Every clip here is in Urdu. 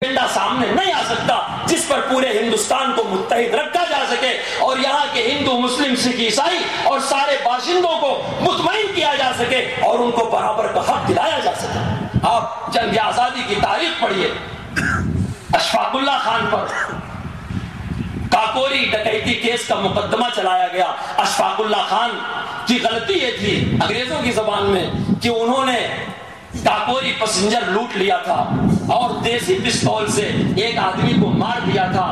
ایجنڈا سامنے نہیں آ سکتا جس پر پورے ہندوستان کو متحد رکھا جا سکے اور یہاں کے ہندو، مسلم، سکھ، عیسائی اور سارے باشندوں کو مطمئن کیا جا سکے اور ان کو برابر کا حق دلایا جا سکے۔ آپ جنگ آزادی کی تاریخ پڑھیے، اشفاق اللہ خان پر کاکوری ڈکیتی کیس کا مقدمہ چلایا گیا۔ اشفاق اللہ خان کی غلطی یہ تھی انگریزوں کی زبان میں کہ انہوں نے کاکوری پیسنجر لوٹ لیا تھا اور دیسی پستول سے ایک آدمی کو مار دیا تھا۔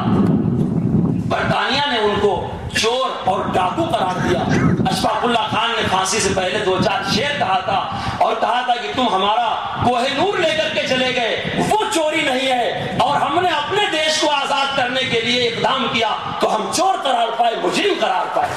برطانیہ نے ان کو چور اور ڈاکو قرار دیا۔ اشفاق اللہ خان نے پھانسی سے پہلے 2-4 شعر کہا تھا اور کہا تھا کہ تم ہمارا کوہ نور لے کر کے چلے گئے، وہ چوری نہیں ہے، اور ہم نے اپنے دیش کو آزاد کرنے کے لیے اقدام کیا تو ہم چور قرار پائے، مجرم قرار پائے۔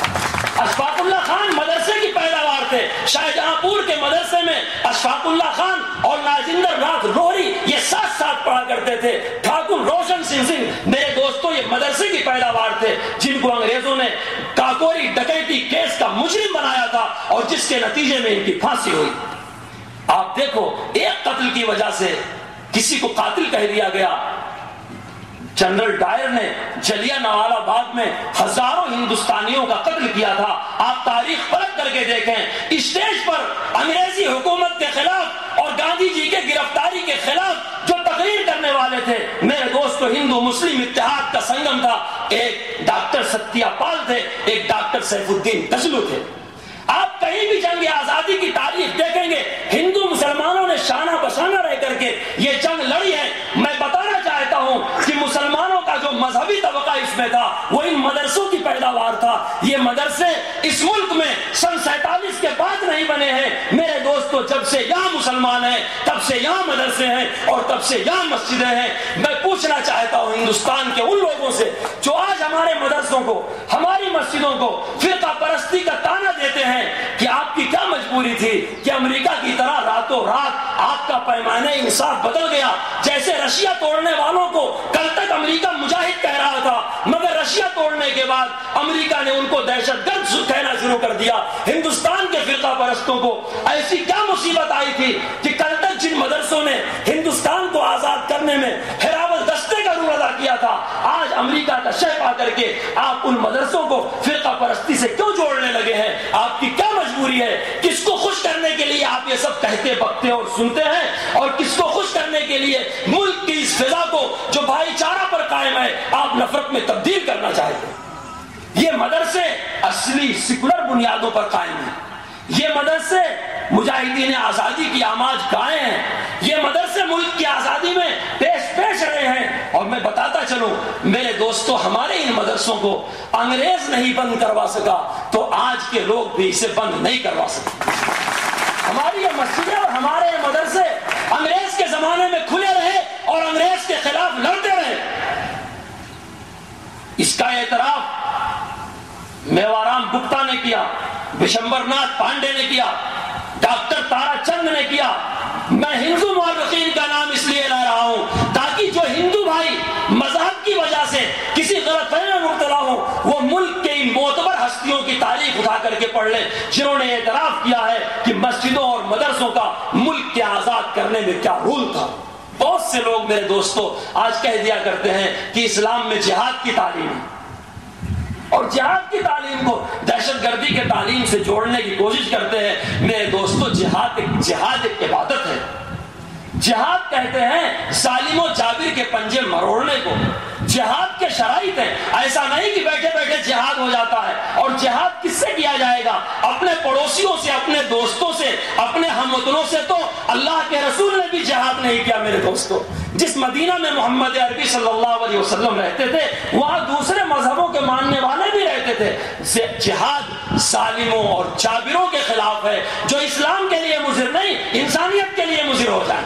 اشفاق اللہ خان مدرسے کی پیداوار تھے۔ شاہجہاں پور کے مدرسے میں اشفاق اللہ خان اور ناجندر ناتھ روہری یہ ساتھ ساتھ پڑھا کرتے تھے۔ ٹھاکر روشن سنگھ میرے دوستوں یہ مدرسے کی پیداوار تھے جن کو انگریزوں نے کاکوری ڈکیتی کیس کا مجرم بنایا تھا اور جس کے نتیجے میں ان کی پھانسی ہوئی۔ آپ دیکھو، ایک قتل کی وجہ سے کسی کو قاتل کہہ دیا گیا۔ جنرل ڈائر نے جلیانوالہ والا باغ میں ہزاروں ہندوستانیوں کا قتل کیا تھا۔ آپ تاریخ پلٹ کر کے دیکھیں، اسٹیج پر انگریزی حکومت کے خلاف اور گاندھی جی کے گرفتاری کے خلاف جو تقریر کرنے والے تھے، میرے دوستو، ہندو مسلم اتحاد کا سنگم تھا۔ ایک ڈاکٹر ستیہ پال تھے، ایک ڈاکٹر سیف الدین تجلو تھے۔ آپ کہیں بھی جنگ آزادی کی تاریخ دیکھیں گے، ہندو مسلمانوں نے شانہ بشانہ رہ کر کے یہ جنگ لڑی ہے۔ میں بتانا چاہتا ہوں کہ مسلمانوں کا جو مذہبی طبقہ اس میں تھا وہ ان مدرسوں کی پیداوار تھا۔ یہ مدرسے اس ملک میں سن 47 کے بعد نہیں بنے ہیں میرے دوستو، جب سے یہاں مسلمان ہیں تب سے یہاں مدرسے ہیں اور تب سے یہاں مسجدیں ہیں۔ میں پوچھنا چاہتا ہوں ہندوستان کے ان لوگوں سے جو آج ہمارے مدرسوں کو، ہماری مسجدوں کو فرقہ پرستی کا طعنہ دیتے ہیں کہ آپ کی کیا مجبوری تھی کہ امریکہ کی طرح راتوں رات آپ کا پیمانہ انصاف بدل گیا؟ جیسے رشیا توڑنے والوں کو کل تک امریکہ مجاہد کہہ رہا تھا، مگر رشیا توڑنے کے بعد امریکہ نے ان کو دہشت گرد کہنا شروع کر دیا۔ ہندوستان کے فرقہ پرستوں کو ایسی کیا مصیبت آئی تھی کہ کل تک جن مدرسوں نے ہندوستان کو آزاد کرنے میں ہراول دستے کا رول ادا کیا تھا، آج امریکہ کا شہ پا کر کے آپ ان مدرسوں کو فرقہ پرستی سے کیوں جوڑنے لگے ہیں؟ آپ کی کیا مجبوری ہے؟ کس کو خوش کرنے کے لیے آپ یہ سب کہتے بکتے اور سنتے ہیں، اور کس کو خوش کرنے کے لیے ملک کی اس فضا کو جو بھائی چارہ پر قائم ہے آپ نفرت میں تبدیل کرنا چاہتے ہیں؟ یہ مدرسے اصلی سیکولر بنیادوں پر قائم ہیں۔ یہ مدرسے مجاہدین آزادی کی آماج گائے ہیں۔ یہ مدرسے ملک کی آزادی میں پیش رہے ہیں۔ اور میں بتاتا چلوں میرے دوستو، ہمارے ان مدرسوں کو انگریز نہیں بند کروا سکا تو آج کے لوگ بھی اسے بند نہیں کروا سکتے۔ ہماری یہ مسجدیں اور ہمارے یہ مدرسے انگریز کے زمانے میں کھلے رہے اور انگریز کے خلاف لڑتے رہے۔ اس کا اعتراف میوارام گپتا نے کیا، بشمبر ناتھ پانڈے نے کیا، ڈاکٹر تارا چند نے کیا۔ میں ہندو مورخین کا نام اس لیے لا رہا ہوں تاکہ جو ہندو بھائی مذہب کی وجہ سے کسی غلط فہمی میں مبتلا ہوں وہ ملک کے ان معتبر ہستیوں کی تاریخ اٹھا کر کے پڑھ لیں جنہوں نے اعتراف کیا ہے کہ مسجدوں اور مدرسوں کا ملک کے آزاد کرنے میں کیا رول تھا۔ بہت سے لوگ میرے دوستو آج کہہ دیا کرتے ہیں کہ اسلام میں جہاد کی تعلیم ہے اور جہاد کی تعلیم کو دہشت گردی کے تعلیم سے جوڑنے کی کوشش کرتے ہیں۔ میرے دوستو، جہاد ایک عبادت ہے۔ جہاد کہتے ہیں ظالم و جابر کے پنجے مروڑنے کو۔ جہاد کے شرائط ہیں، ایسا نہیں کہ بیٹھے بیٹھے جہاد ہو جاتا ہے۔ اور جہاد کس سے کیا جائے گا؟ اپنے پڑوسیوں سے، اپنے دوستوں سے، اپنے ہم وطنوں سے۔ تو اللہ کے رسول نے بھی جہاد نہیں کیا میرے دوستوں۔ جس مدینہ میں محمد عربی صلی اللہ علیہ وسلم رہتے تھے وہاں دوسرے مذہبوں کے ماننے والے بھی رہتے تھے۔ جہاد ظالموں اور جابروں کے خلاف ہے جو اسلام کے لیے مضر نہیں، انسانیت کے لیے مضر ہو جائے۔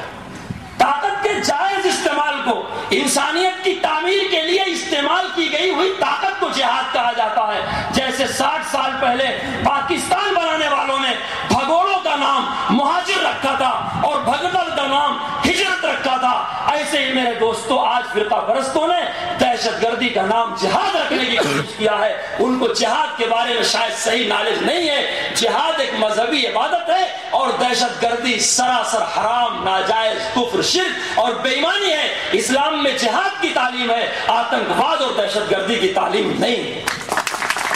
طاقت کے جائز استعمال کو انسانیت کی تعمیر کے لیے استعمال کی گئی ہوئی طاقت کو جہاد کہا جاتا ہے۔ جیسے 60 سال پہلے پاکستان بنانے والوں نے بھگوڑوں کا نام مہاجر رکھا تھا اور بھگدڑ کا نام ہجرت رکھا تھا، ایسے ہی میرے دوستو آج فرقہ پرستوں نے دہشت گردی کا نام جہاد رکھنے کی کوشش کیا ہے. ان کو جہاد کے بارے میں شاید صحیح نالج نہیں ہے. جہاد ایک مذہبی عبادت ہے اور دہشت گردی سراسر حرام، ناجائز، کفر، شرک اور بے ایمانی ہے. اسلام میں جہاد کی تعلیم ہے، آتنکواد اور دہشت گردی کی تعلیم نہیں ہے.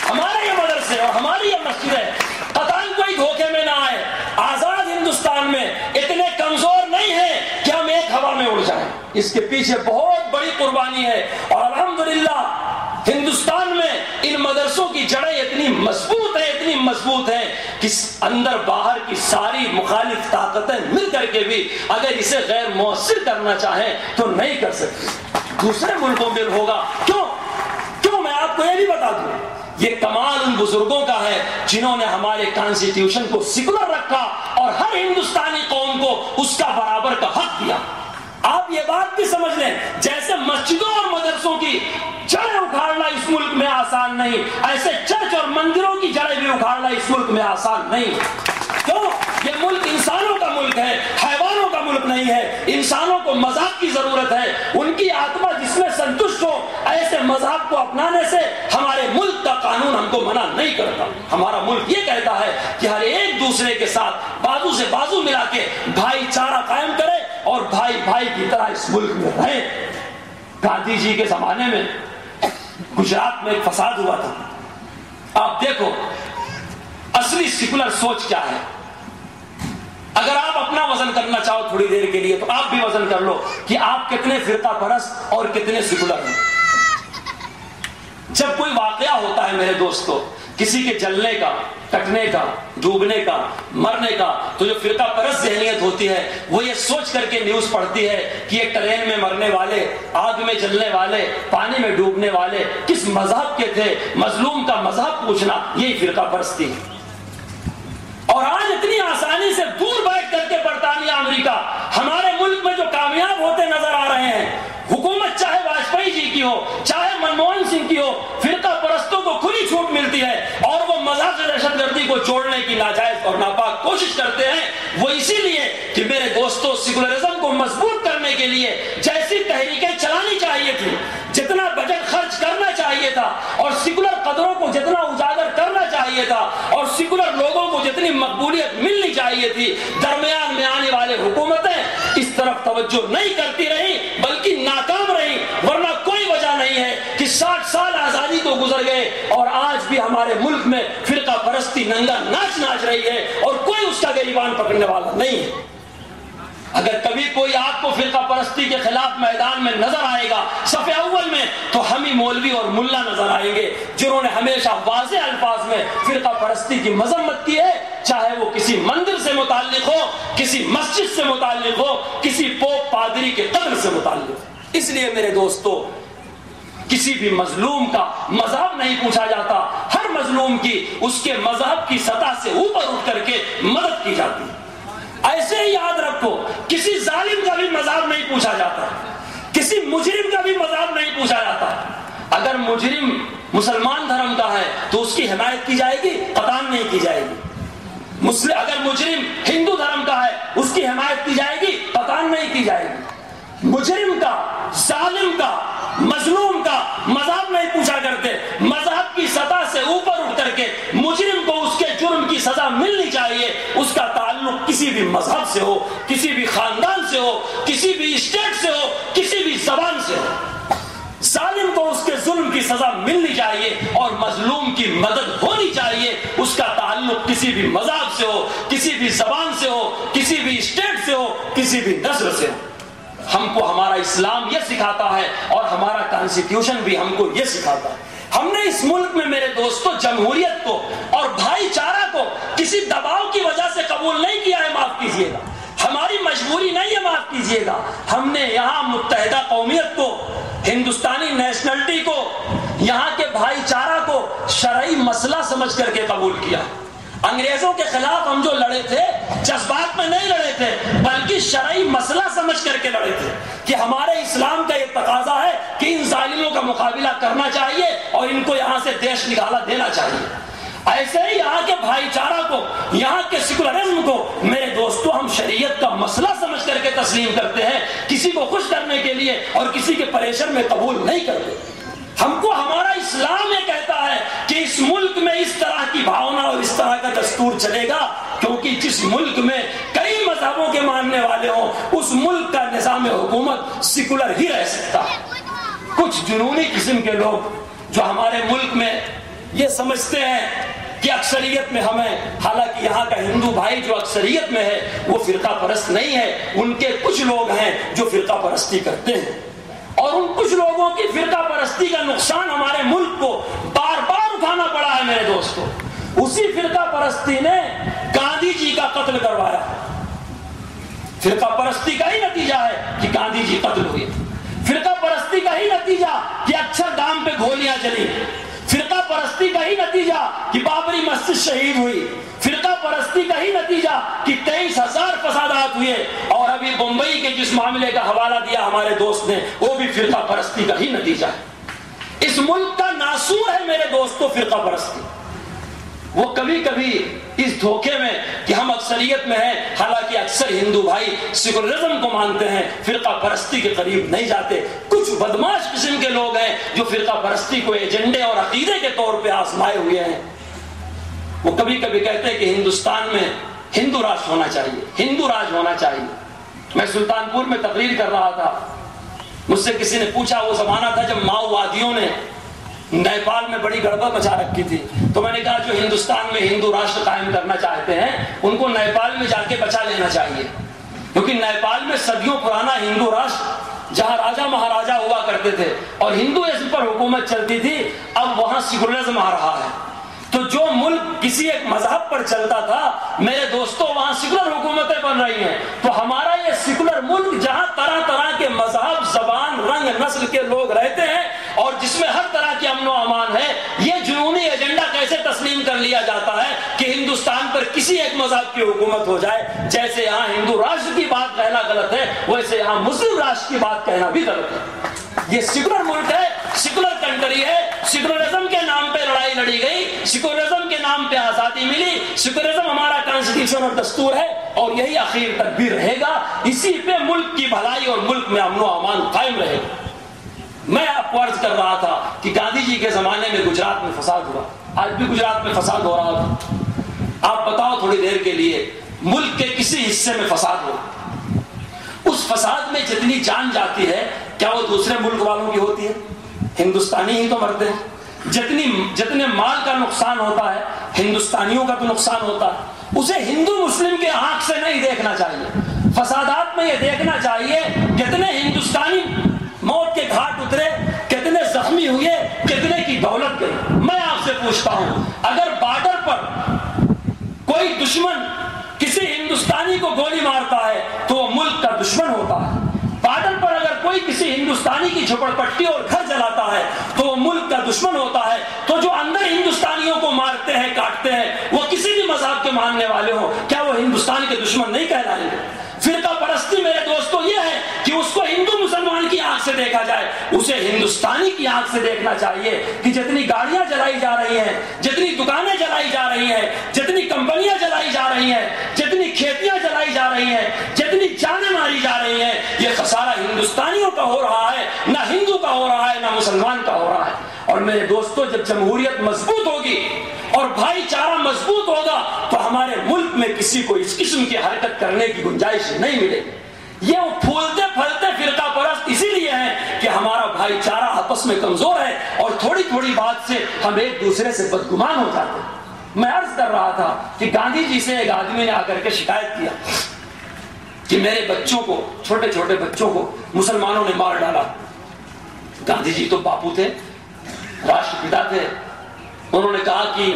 ہمارے یہ مدرسے اور ہماری یہ مسجدیں قطعاً کوئی دھوکے میں نہ آئے. آزاد ہندوستان میں اتنے کمزور نہیں ہیں کہ ہم ایک ہوا میں اڑ جائیں. اس کے پیچھے بہت بڑی قربانی ہے اور الحمدللہ ہندوستان میں ان مدرسوں کی جڑیں اتنی مضبوط ہیں کہ اندر باہر کی ساری مخالف طاقتیں مل کر کے بھی اگر اسے غیر مؤثر کرنا چاہیں تو نہیں کر سکتی. دوسرے ملکوں میں ہوگا. کیوں میں آپ کو یہ بھی بتا دوں، یہ کمال ان بزرگوں کا ہے جنہوں نے ہمارے کانسٹیٹیوشن کو سیکولر رکھا اور ہر ہندوستانی قوم کو اس کا برابر کا حق دیا. آپ یہ بات بھی سمجھ لیں، جیسے مسجدوں اور مدرسوں کی جڑیں اکھاڑنا اس ملک میں آسان نہیں، ایسے چرچ اور مندروں کی جڑیں بھی اکھاڑنا اس ملک میں آسان نہیں. کیوں؟ یہ ملک انسانوں کا ملک ہے، حیوانوں کا ملک نہیں ہے. انسانوں کو مذہب کی ضرورت ہے، ان کی آتما جس میں سنتشٹ ہو. ایسے مذہب کو اپنانے سے ہمارے ملک کا قانون ہم کو منع نہیں کرتا. ہمارا ملک یہ کہتا ہے کہ ہر ایک دوسرے کے ساتھ بازو سے بازو ملا کے بھائی چارہ قائم کرے اور بھائی بھائی کی طرح اس ملک میں رہے. گاندھی جی کے زمانے میں گجرات میں ایک فساد ہوا تھا. آپ دیکھو اصلی سیکولر سوچ کیا ہے. اگر آپ اپنا وزن کرنا چاہو تھوڑی دیر کے لیے تو آپ بھی وزن کر لو کہ آپ کتنے فرقہ پرست اور کتنے سیکولر ہیں. جب کوئی واقعہ ہوتا ہے میرے دوستو کسی کے جلنے کا، کٹنے کا، ڈوبنے کا، مرنے کا، تو جو فرقہ پرست ذہنیت ہوتی ہے وہ یہ سوچ کر کے نیوز پڑھتی ہے کہ یہ ٹرین میں مرنے والے، آگ میں جلنے والے، پانی میں ڈوبنے والے کس مذہب کے تھے. مظلوم کا مذہب پوچھنا یہی فرقہ پرستی. اور آج اتنی آسانی سے دور بیٹھ کر کے برطانیہ، امریکہ ہمارے ملک میں جو کامیاب ہوتے نظر آ رہے ہیں، حکومت چاہے واجپئی جی کی ہو چاہے منموہن سنگھ کی ہو، فرقہ پرستوں کو کھلی چھوٹ ملتی ہے اور وہ مذہب سے دہشت گردی کو جوڑنے کی ناجائز اور ناپاک کوشش کرتے ہیں. وہ اسی لیے کہ میرے دوستوں سیکولرزم کو مضبوط کرنے کے لیے جیسی تحریکیں چلانی چاہیے تھی، جتنا بجٹ خرچ کرنا چاہیے تھا اور سیکولر قدروں کو جتنا اجاگر کرنا چاہیے تھا اور سیکولر لوگوں کو جتنی مقبولیت ملنی چاہیے تھی، درمیان میں آنے والے حکومتیں اس طرف توجہ نہیں کرتی رہی بلکہ ناکام رہی. ورنہ کوئی وجہ نہیں ہے کہ 60 سال آزادی کو گزر گئے اور آج بھی ہمارے ملک میں فرقہ پرستی ننگا ناچ رہی ہے اور کوئی اس کا گریبان پکڑنے والا نہیں ہے. اگر کبھی کوئی آپ کو فرقہ پرستی کے خلاف میدان میں نظر آئے گا صف اول میں تو ہم ہی مولوی اور ملا نظر آئیں گے جنہوں نے ہمیشہ واضح الفاظ میں فرقہ پرستی کی مذمت کی ہے، چاہے وہ کسی مندر سے متعلق ہو، کسی مسجد سے متعلق ہو، کسی پوپ پادری کے قبر سے متعلق ہو. اس لیے میرے دوستو کسی بھی مظلوم کا مذہب نہیں پوچھا جاتا، ہر مظلوم کی اس کے مذہب کی سطح سے اوپر اٹھ کر کے مدد کی جاتی ہے. ایسے ہی یاد رکھو کسی ظالم کا بھی مذہب نہیں پوچھا جاتا، کسی مجرم کا بھی مذہب نہیں پوچھا جاتا. اگر مجرم مسلمان دھرم کا ہے تو اس کی حمایت کی جائے گی؟ قطعاً نہیں کی جائے گی. اگر مجرم ہندو دھرم کا ہے اس کی حمایت کی جائے گی؟ قطعاً نہیں کی جائے گی. مجرم کا، ظالم کا، مظلوم کا مذہب نہیں پوچھا کرتے. مذہب کی سطح سے اوپر اٹھ کر کے مجرم کو اس کے جرم کی سزا ملنی چاہیے. اس کا تعلق کسی بھی مذہب سے ہو، کسی بھی خاندان سے ہو، کسی بھی اسٹیٹ سے ہو، کسی بھی زبان سے ہو. ظالم کو اس کے ظلم کی سزا ملنی چاہیے اور مظلوم کی مدد ہونی چاہیے. اس کا تعلق کسی بھی مذہب سے ہو، کسی بھی زبان سے ہو، کسی بھی اسٹیٹ سے ہو، کسی بھی نسل سے ہو. ہم کو ہمارا اسلام یہ سکھاتا ہے اور ہمارا کانسٹیٹیوشن بھی ہم کو یہ سکھاتا ہے. ہم نے اس ملک میں میرے دوستوں جمہوریت کو اور بھائی چارہ کو کسی دباؤ کی وجہ سے قبول نہیں کیا ہے. معاف کیجیے گا، ہماری مجبوری نہیں ہے، معاف کیجیے گا. ہم نے یہاں متحدہ قومیت کو، ہندوستانی نیشنلٹی کو، یہاں کے بھائی چارہ کو شرعی مسئلہ سمجھ کر کے قبول کیا. انگریزوں کے خلاف ہم جو لڑے تھے جذبات میں نہیں لڑے تھے بلکہ شرعی مسئلہ سمجھ کر کے لڑے تھے کہ ہمارے اسلام کا یہ تقاضا ہے کہ ان ظالموں کا مقابلہ کرنا چاہیے اور ان کو یہاں سے دیش نکالا دینا چاہیے. ایسے ہی یہاں کے بھائی چارہ کو، یہاں کے سیکولرزم کو میرے دوستو ہم شریعت کا مسئلہ سمجھ کر کے تسلیم کرتے ہیں، کسی کو خوش کرنے کے لیے اور کسی کے پریشر میں قبول نہیں کرتے۔ ہم کو ہمارا اسلام یہ کہتا ہے کہ اس ملک میں اس طرح کی بھاونا اور اس طرح کا دستور چلے گا، کیونکہ جس ملک میں کئی مذہبوں کے ماننے والے ہوں اس ملک کا نظام حکومت سیکولر ہی رہ سکتا ہے۔ کچھ جنونی قسم کے لوگ جو ہمارے ملک میں یہ سمجھتے ہیں کہ اکثریت میں ہمیں، حالانکہ یہاں کا ہندو بھائی جو اکثریت میں ہے وہ فرقہ پرست نہیں ہے، ان کے کچھ لوگ ہیں جو فرقہ پرستی کرتے ہیں، اور ان کچھ لوگوں کی فرقہ پرستی کا نقصان ہمارے ملک کو بار بار اٹھانا پڑا ہے میرے دوستو۔ اسی فرقہ پرستی نے گاندھی جی کا قتل کروایا، فرقہ پرستی کا ہی نتیجہ ہے کہ گاندھی جی قتل ہوئے، فرقہ پرستی کا ہی نتیجہ کہ اکثر ڈام پہ گولیاں چلی، فرقہ پرستی کا ہی نتیجہ کہ بابری مسجد شہید ہوئی، فرقہ پرستی کا ہی نتیجہ کہ 23,000 فسادات ہوئے، اور ابھی بمبئی کے جس معاملے کا حوالہ دیا ہمارے دوست نے وہ بھی فرقہ پرستی کا ہی نتیجہ ہے۔ اس ملک کا ناسور ہے میرے دوستو فرقہ پرستی۔ وہ کبھی کبھی اس دھوکے میں کہ ہم اکثریت میں ہیں، حالانکہ اکثر ہندو بھائی سیکولرزم کو مانتے ہیں، فرقہ پرستی کے قریب نہیں جاتے۔ کچھ بدماش قسم کے لوگ ہیں جو فرقہ پرستی کو ایجنڈے اور عقیدے کے طور پہ آزمائے ہوئے ہیں۔ وہ کبھی کبھی کہتے ہیں کہ ہندوستان میں ہندو راج ہونا چاہیے، ہندو راج ہونا چاہیے۔ میں سلطان پور میں تقریر کر رہا تھا، مجھ سے کسی نے پوچھا، وہ زمانہ تھا جب ماؤوادیوں نے نیپال میں بڑی گڑبڑ مچا رکھی تھی، تو میں نے کہا جو ہندوستان میں ہندو راشٹر قائم کرنا چاہتے ہیں ان کو نیپال میں جا کے بچا لینا چاہیے، کیونکہ نیپال میں صدیوں پرانا ہندو راشٹر جہاں راجا مہاراجا ہوا کرتے تھے اور ہندوازم پر حکومت چلتی تھی، اب وہاں سیکولرزم آ رہا ہے۔ تو جو ملک کسی ایک مذہب پر چلتا تھا میرے دوستوں وہاں سیکولر حکومتیں بن رہی ہیں، تو ہمارا یہ سیکولر ملک جہاں طرح طرح کے مذہب، زبان، رنگ، نسل کے لوگ رہتے ہیں اور جس میں ہر طرح کی امن و امان ہے، یہ جنونی ایجنڈا کیسے تسلیم کر لیا جاتا ہے کہ ہندوستان پر کسی ایک مذہب کی حکومت ہو جائے؟ جیسے یہاں ہندو راشٹر کی بات کہنا غلط ہے ویسے یہاں مسلم راشٹر کی بات کہنا بھی غلط ہے۔ یہ سیکولر ملک ہے، سیکولر کنٹری ہے، سیکولرزم کے نام پہ لڑائی لڑی گئی، سیکولرزم کے نام پہ آزادی ملی، سیکولرزم ہمارا کانسٹیٹیوشن اور دستور ہے اور یہی آخر تک بھی رہے گا، اسی پہ ملک کی بھلائی اور ملک میں امن و امان قائم رہے گا۔ میں آپ کو عرض کر رہا تھا کہ گاندھی جی کے زمانے میں گجرات میں فساد ہوا، آج بھی گجرات میں فساد ہو رہا تھا۔ آپ بتاؤ تھوڑی دیر کے لیے ملک کے کسی حصے میں فساد ہو، اس فساد میں جتنی جان جاتی ہے کیا وہ دوسرے ملک والوں کی ہوتی ہے؟ ہندوستانی ہی تو مرتے ہیں۔ جتنے مال کا نقصان ہوتا ہے ہندوستانیوں کا تو نقصان ہوتا ہے، اسے ہندو مسلم کے آنکھ سے نہیں دیکھنا چاہیے۔ فسادات میں یہ دیکھنا چاہیے کتنے ہندوستانی موت کے گھاٹ اترے، کتنے زخمی ہوئے، کتنے کی دولت گئی۔ میں آپ سے پوچھتا ہوں، اگر بارڈر پر کوئی دشمن کسی ہندوستانی کو گولی مارتا ہے تو وہ ملک کا دشمن ہوتا ہے، بارڈر پر اگر کوئی کسی ہندوستانی کی جھوپڑ پٹی اور گھر جلاتا ہے تو وہ ملک کا دشمن ہوتا ہے۔ تو جو اندر ہندوستانیوں کو مارتے ہیں، کاٹتے ہیں، وہ کسی بھی مذہب کے ماننے والے ہوں، کیا وہ ہندوستان کے دشمن نہیں کہلائیں گے؟ فرقہ پرستی میرے دوستو یہ ہے کہ اس کو ہندو مسلمان کی آنکھ سے دیکھا جائے، اسے ہندوستانی کی آنکھ سے دیکھنا چاہیے کہ جتنی گاڑیاں جلائی جا رہی ہیں، جتنی دکانیں جلائی جا رہی ہیں، جتنی کمپنیاں جلائی جا رہی ہیں، جتنی کھیتیاں جلائی جا رہی ہیں، جتنی جانیں ماری جا رہی ہیں، یہ خسارہ ہندوستانیوں کا ہو رہا ہے، نہ ہندو کا ہو رہا ہے نہ مسلمان کا ہو رہا ہے۔ اور میرے دوستو جب جمہوریت مضبوط ہوگی اور بھائی چارہ مضبوط ہوگا تو ہمارے ملک میں کسی کو اس قسم کی حرکت کرنے کی گنجائش نہیں ملے گی۔ یہ پھولتے پھلتے فرقہ پرست اسی لیے ہیں کہ ہمارا بھائی چارہ آپس میں کمزور ہے اور تھوڑی تھوڑی بات سے ہم ایک دوسرے سے بدگمان ہو جاتے ہیں۔ میں عرض کر رہا تھا کہ گاندھی جی سے ایک آدمی نے آ کر کے شکایت کیا کہ میرے بچوں کو، چھوٹے چھوٹے بچوں کو مسلمانوں نے مار ڈالا۔ گاندھی جی تو باپو تھے، راشٹر پتا تھے، انہوں نے کہا کہ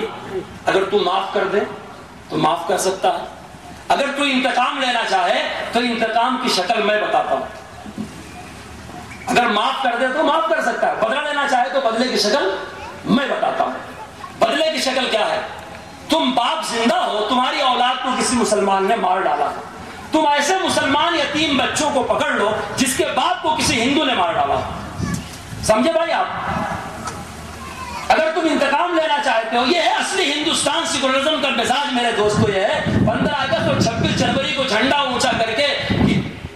اگر تو معاف کر دے تو معاف کر سکتا ہے، اگر تو انتقام لینا چاہے تو انتقام کی شکل میں بتاتا ہوں، اگر معاف کر دے تو معاف کر سکتا ہے، بدلہ لینا چاہے تو بدلے کی شکل میں بتاتا ہوں۔ بدلے کی شکل کیا ہے؟ تم باپ زندہ ہو، تمہاری اولاد کو کسی مسلمان نے مار ڈالا، تم ایسے مسلمان یتیم بچوں کو پکڑ لو جس کے باپ کو کسی ہندو نے مار ڈالا۔ سمجھے بھائی آپ؟ اگر تم انتقام لینا چاہتے ہو، یہ ہے اصلی ہندوستان سیکولرزم کا مزاج میرے دوستو. یہ ہے 15 اگست اور 26 جنوری کو جھنڈا اونچا کر کے،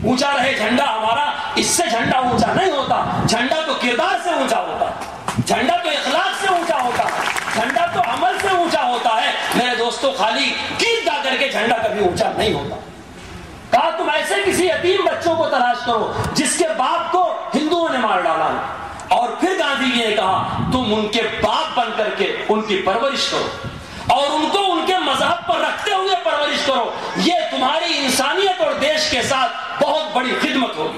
اونچا رہے جھنڈا ہمارا، اس سے جھنڈا اونچا نہیں ہوتا. جھنڈا تو کردار سے اونچا ہوتا ہے، جھنڈا تو اخلاق سے اونچا ہوتا ہے، جھنڈا تو عمل سے اونچا ہوتا ہے. میرے دوستو خالی گیت گا کر کے جھنڈا کبھی اونچا نہیں ہوتا. کہا تم ایسے کسی یتیم بچوں کو تلاش کرو جس کے باپ کو ہندوؤں نے مار ڈالا. اور پھر گاندھی جی نے کہا تم ان کے باپ بن کر کے ان کی پرورش کرو اور ان کو ان کے مذہب پر رکھتے ہوئے پرورش کرو. یہ تمہاری انسانیت اور دیش کے ساتھ بہت بڑی خدمت ہوگی،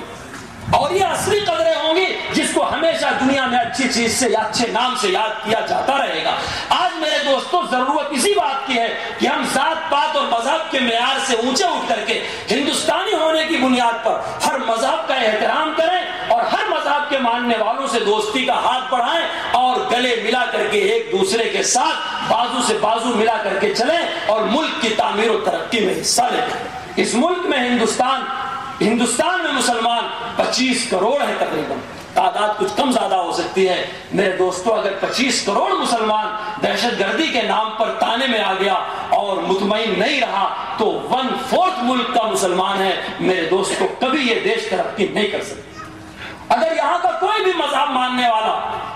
اور یہ اصلی قدریں ہوں گی جس کو ہمیشہ دنیا میں اچھی چیز سے یا اچھے نام سے یاد کیا جاتا رہے گا. آج میرے دوستوں ضرورت اسی بات کی ہے کہ ہم ذات پات اور مذہب کے معیار سے اونچے اٹھ کر کے ہندوستانی ہونے کی بنیاد پر ہر مذہب کا احترام کریں اور ہر مذہب کے ماننے والوں سے دوستی کا ہاتھ بڑھائیں اور گلے ملا کر کے ایک دوسرے کے ساتھ بازو سے بازو ملا کر کے چلیں اور ملک کی تعمیر و ترقی میں حصہ لیں. اس ملک میں ہندوستان میں مسلمان 25 کروڑ ہے تقریباً. تعداد کچھ کم زیادہ ہو سکتی ہے. میرے دوستو اگر 25 کروڑ مسلمان دہشت گردی کے نام پر تانے میں آ گیا اور مطمئن نہیں رہا تو 1/4 ملک کا مسلمان ہے. میرے دوستو کبھی یہ دیش ترقی نہیں کر سکتے. اگر یہاں کا کوئی بھی مذہب ماننے والا،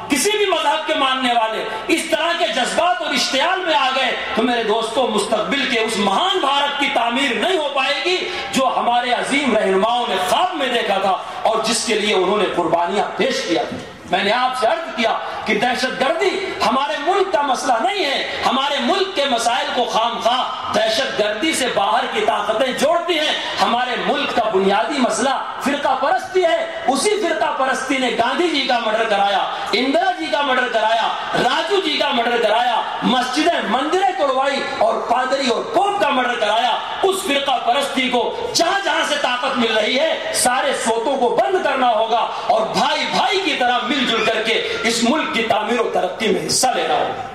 کسی بھی مذہب کے ماننے والے اس طرح کے جذبات اور اشتعال میں آ گئے تو میرے دوستو مستقبل کے اس مہان بھارت کی تعمیر نہیں ہو پائے گی جو ہمارے عظیم رہنماؤں نے خواب میں دیکھا تھا اور جس کے لیے انہوں نے قربانیاں پیش کیا تھی. میں نے آپ سے عرض کیا کہ دہشت گردی ہمارے ملک کا مسئلہ نہیں ہے. ہمارے ملک کے مسائل کو خام خواہ دہشت گردی سے باہر کی طاقتیں جوڑتی ہیں. ہمارے ملک کا بنیادی مسئلہ فرقہ پرستی ہے. اسی فرقہ پرستی نے گاندھی جی کا مرڈر کرایا، اندرا جی کا مرڈر کرایا، راجو جی کا مرڈر کرایا، مسجدیں مندریں توڑوائی اور پادری اور پوپ کا مرڈر کرایا. اس فرقہ پرستی کو جہاں جہاں سے طاقت مل رہی ہے سارے سوتوں کو بند کرنا ہوگا اور بھائی بھائی کی طرح مل جل کر کے اس ملک کی تعمیر و ترقی میں حصہ لینا ہوگا.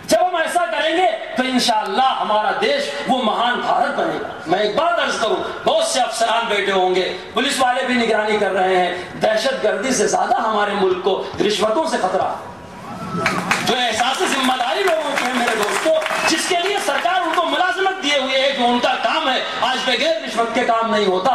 جب ہم ایسا کریں گے تو انشاءاللہ ہمارا دیش وہ مہان بھارت بنے گا. میں ایک بات عرض کروں، بہت سے افسران بیٹھے ہوں گے، پولیس والے بھی نگرانی کر رہے ہیں. دہشت گردی سے زیادہ ہمارے ملک کو رشوتوں سے خطرہ جو احساس ذمہ داری لوگوں کے ہیں میرے دوستوں، جس کے لیے سرکار ان کو ملازمت دیے ہوئے ہے، جو ان کا کام ہے. آج بغیر رشوت کے کام نہیں ہوتا.